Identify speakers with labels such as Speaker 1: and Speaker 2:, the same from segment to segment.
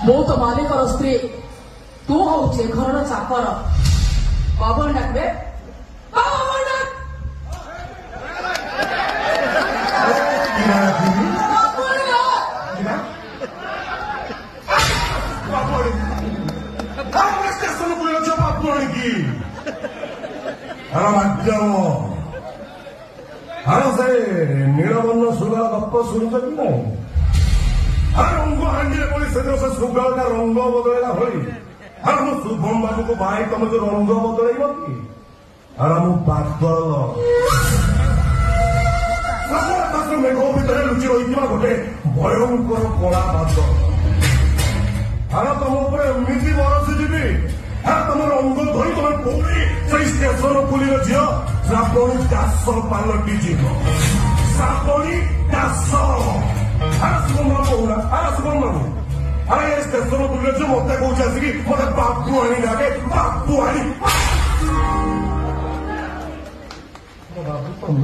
Speaker 1: मु तो मालिक स्त्री तू हूँ घर चाकर बाबन डाकबे
Speaker 2: नीलबर्ण सुगल गप शुणुच कि ना रंग हांडी पड़ी से सुगल का रंग बदलला भली मु शुभम बाबू को भाई तुम जो रंग बदल कि मु पागल मेघ भितर लुचि रही गोटे भयंकर कला बादल तुम एमती बरसी जी तुम रंग धरी तुम पूरी से स्टेशन पुलिस झील श्रावणी दास पालटी जीव श्रावणी दास शुभम बाबू शुभम बाबू ये स्टेशन पुलिस झील मत कौन आसिक मत बापू आनी डाके बापू आनी बाबू तुम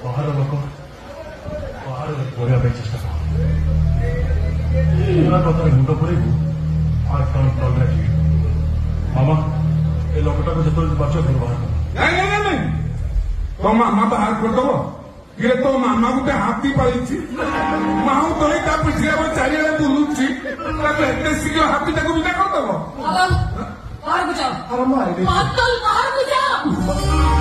Speaker 2: बाहर लोक बाहर पढ़ा चेष्टा कर मुंड पड़े मामा ये लोकटा को जो बाच घर बाहर
Speaker 3: नहीं तो मामा बाहर करदब ये तो मामा गोटे हाथी पाई माऊ तो पिछले चारिड़े बुलुची शीघ्र हाथी टाक विदा करदब
Speaker 1: बाहर को जाओ